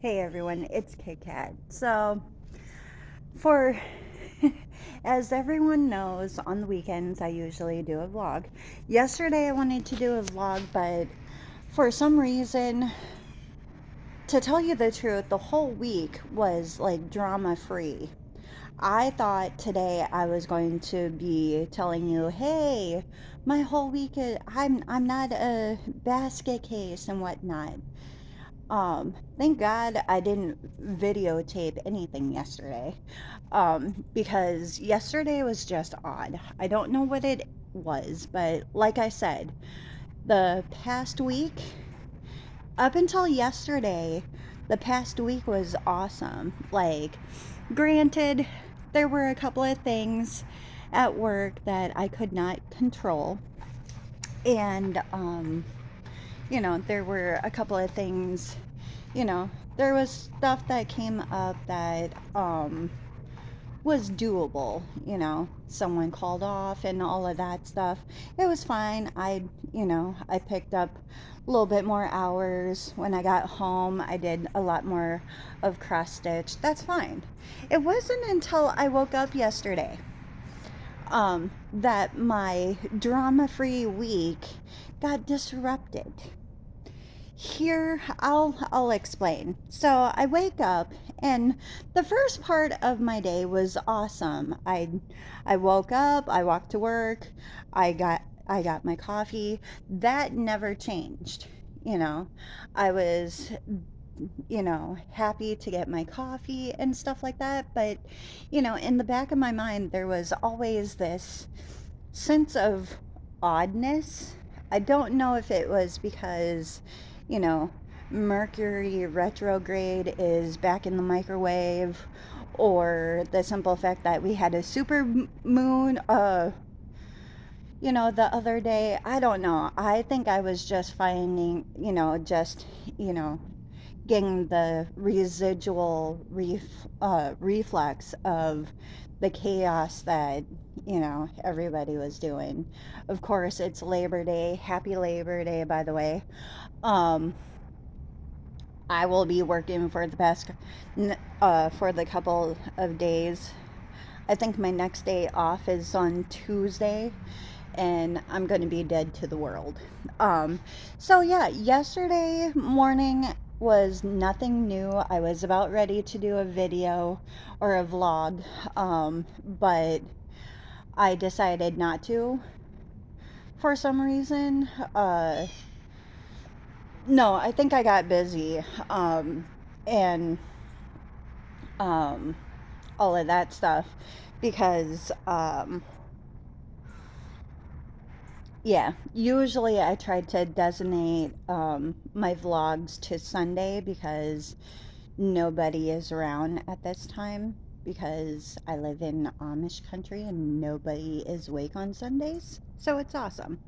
Hey everyone, it's Kit Kat. For as everyone knows, on the weekends I usually do a vlog. Yesterday I wanted to do a vlog, but for some reason, to tell you the truth, the whole week was like drama free. I thought today I was going to be telling you, "Hey, my whole week I'm not a basket case and whatnot." Thank God I didn't videotape anything yesterday. Because yesterday was just odd. I don't know what it was, but like I said, the past week, up until yesterday, the past week was awesome. Like, granted, there were a couple of things at work that I could not control. And, there were a couple of things, you know, there was stuff that came up that was doable. Someone called off and all of that stuff. It was fine. I picked up a little bit more hours when I got home. I did a lot more of cross stitch. That's fine. It wasn't until I woke up yesterday that my drama free week got disrupted. Here, I'll explain. So I wake up, and the first part of my day was awesome. I woke up, I walked to work, I got my coffee. That never changed. You know, I was happy to get my coffee and stuff like that, but in the back of my mind there was always this sense of oddness. I don't know if it was because, you know, Mercury retrograde is back in the microwave, or the simple fact that we had a super moon, the other day. I don't know. I think I was just finding, you know, getting the residual reflex of the chaos that everybody was doing. Of course, it's Labor Day. Happy Labor Day, by the way. um I will be working for the couple of days. I think my next day off is on Tuesday, and I'm going to be dead to the world. Um, so yeah, yesterday morning was nothing new. I was about ready to do a video or a vlog, but I decided not to for some reason. No, I think I got busy, and um, all of that stuff because yeah, usually I try to designate my vlogs to Sunday because nobody is around at this time, because I live in Amish country and nobody is awake on Sundays. So it's awesome.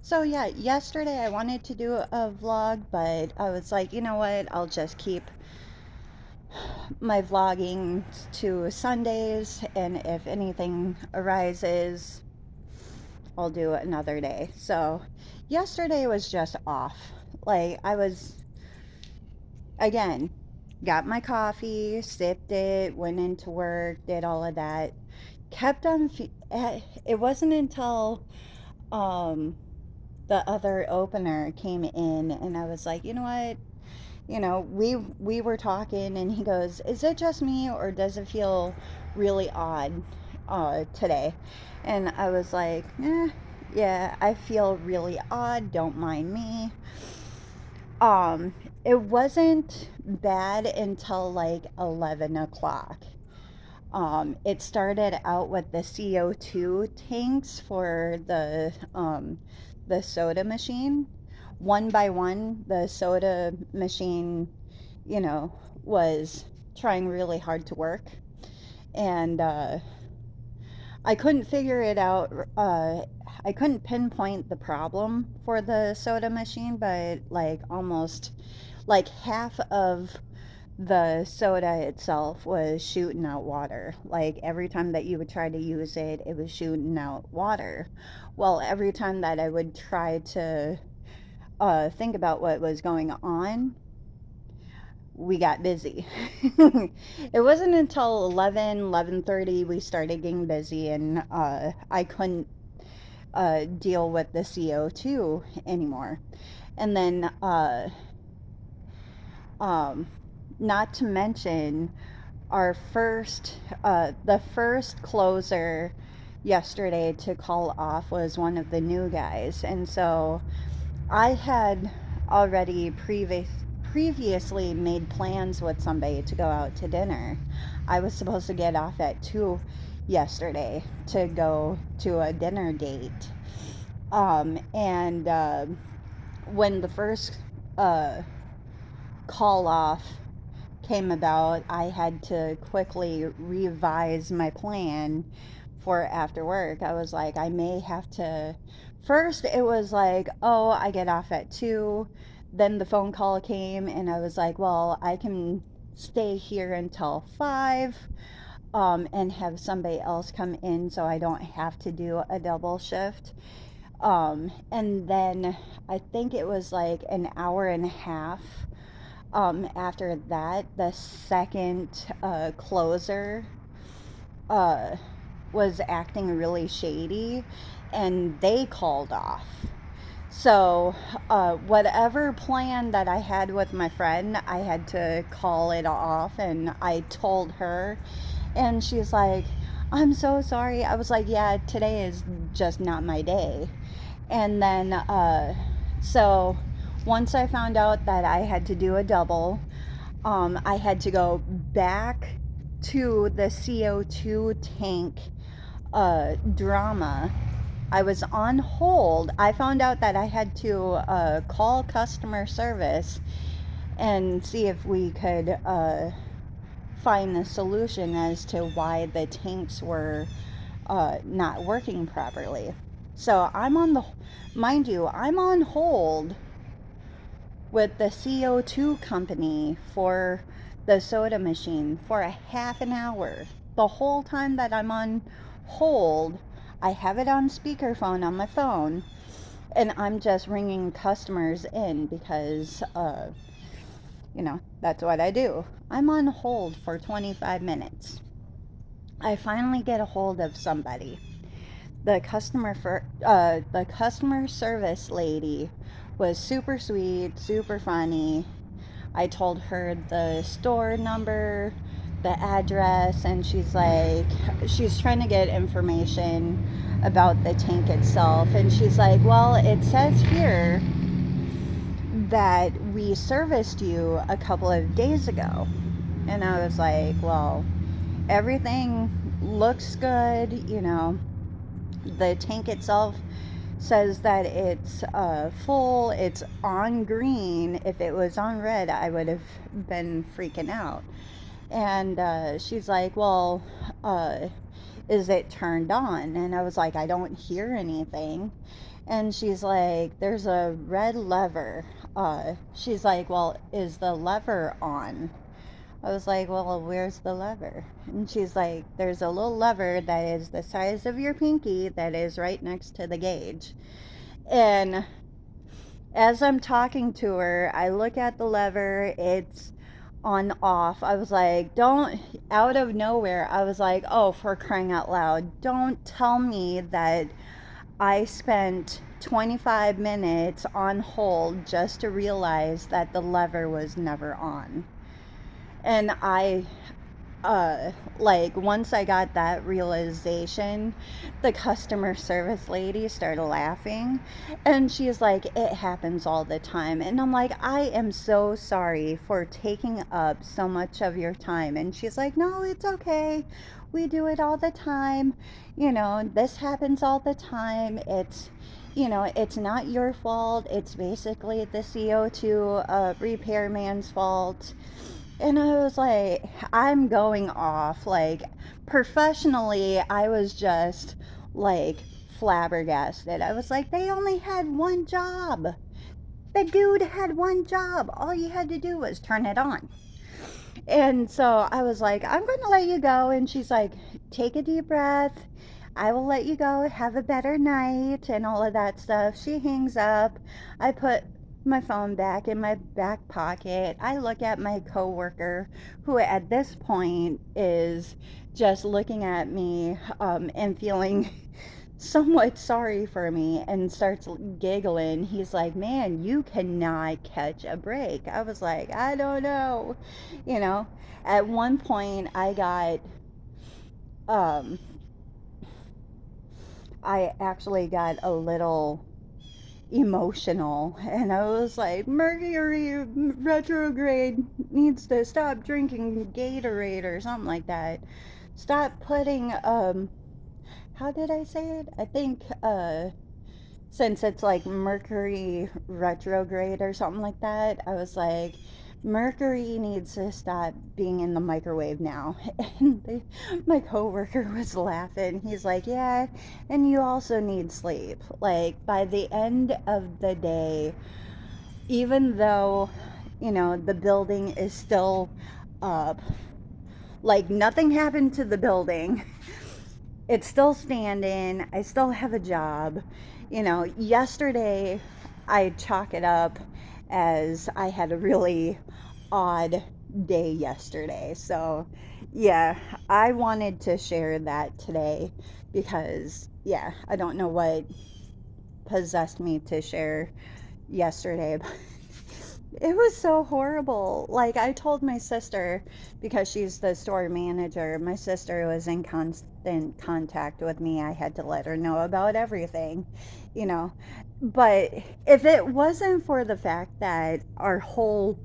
So yeah, yesterday I wanted to do a vlog, but I was like, you know what? I'll just keep my vlogging to Sundays, and if anything arises, I'll do it another day. So yesterday was just off. Like, I was, again, got my coffee, sipped it, went into work, did all of that. Kept on, it wasn't until um, the other opener came in and I was like, you know what? We were talking and he goes, "Is it just me or does it feel really odd today?" And I was like, yeah, I feel really odd, don't mind me. It wasn't bad until like 11 o'clock. It started out with the CO2 tanks for the soda machine. One by one, the soda machine, you know, was trying really hard to work. And I couldn't figure it out. I couldn't pinpoint the problem for the soda machine, but like almost like half of the soda itself was shooting out water. Like every time that you would try to use it, it was shooting out water. Well, every time that I would try to think about what was going on, we got busy. It wasn't until 11:30 we started getting busy, and I couldn't deal with the CO2 anymore. And then, um, not to mention, the first closer yesterday to call off was one of the new guys. And so I had already previously made plans with somebody to go out to dinner. I was supposed to get off at 2 yesterday to go to a dinner date. And when the first uh, call off came about, I had to quickly revise my plan for after work. I was like, I may have to. First, it was like, oh, I get off at 2. Then the phone call came, and I was like, well, I can stay here until 5, and have somebody else come in so I don't have to do a double shift. And then I think it was like an hour and a half after that, the second closer uh, was acting really shady, and they called off. So, whatever plan that I had with my friend, I had to call it off, and I told her, and she's like, I'm so sorry. I was like, yeah, today is just not my day. And then, so once I found out that I had to do a double, I had to go back to the CO2 tank drama. I was on hold. I found out that I had to call customer service and see if we could find the solution as to why the tanks were not working properly. So mind you, I'm on hold with the CO2 company for the soda machine for a half an hour. The whole time that I'm on hold, I have it on speakerphone on my phone, and I'm just ringing customers in because, that's what I do. I'm on hold for 25 minutes. I finally get a hold of somebody. The customer service lady was super sweet, super funny. I told her the store number, the address, and she's trying to get information about the tank itself. And she's like, well, it says here that we serviced you a couple of days ago. And I was like, well, everything looks good, the tank itself says that it's full, it's on green. If it was on red, I would have been freaking out. And she's like, well, is it turned on? And I was like, I don't hear anything. And she's like, there's a red lever. She's like, well, is the lever on? I was like, well, where's the lever? And she's like, there's a little lever that is the size of your pinky that is right next to the gauge. And as I'm talking to her, I look at the lever, it's on off. I was like, out of nowhere, I was like, oh, for crying out loud, don't tell me that I spent 25 minutes on hold just to realize that the lever was never on. And once I got that realization, the customer service lady started laughing, and she's like, it happens all the time. And I'm like, I am so sorry for taking up so much of your time. And she's like, no, it's okay, we do it all the time, this happens all the time. It's not your fault, it's basically the CO2 repairman's fault. And I was like, I'm going off. Like, professionally, I was just like flabbergasted. I was like, they only had one job. The dude had one job. All you had to do was turn it on. And so I was like, I'm going to let you go. And she's like, take a deep breath. I will let you go. Have a better night and all of that stuff. She hangs up. I put my phone back in my back pocket. I look at my coworker, who at this point is just looking at me and feeling somewhat sorry for me, and starts giggling. He's like, "Man, you cannot catch a break." I was like, "I don't know." You know, at one point um, I actually got a little emotional, and I was like, Mercury retrograde needs to stop drinking Gatorade or something like that. Stop putting how did I say it? I think since it's like Mercury retrograde or something like that, I was like, Mercury needs to stop being in the microwave now. And my coworker was laughing. He's like, "Yeah, and you also need sleep." Like, by the end of the day, even though, the building is still up, like nothing happened to the building, it's still standing. I still have a job. Yesterday I chalk it up as I had a really odd day yesterday. So, yeah, I wanted to share that today because, yeah, I don't know what possessed me to share yesterday. It was so horrible. Like, I told my sister, because she's the store manager, my sister was in constant contact with me. I had to let her know about everything, you know. But if it wasn't for the fact that our whole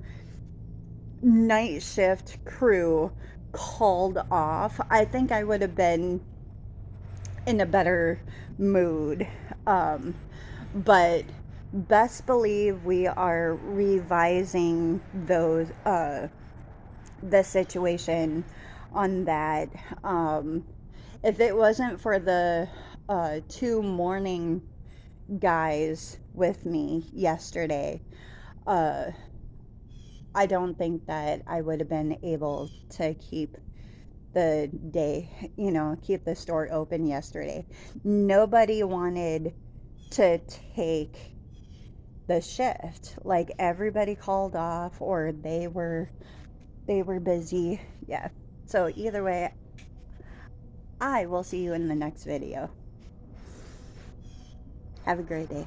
night shift crew called off, I think I would have been in a better mood. But best believe we are revising the situation on that. Um, if it wasn't for the two morning guys with me yesterday, uh, I don't think that I would have been able to keep the day, keep the store open yesterday. Nobody wanted to take the shift. Like, everybody called off, or they were busy. Yeah. So either way, I will see you in the next video. Have a great day.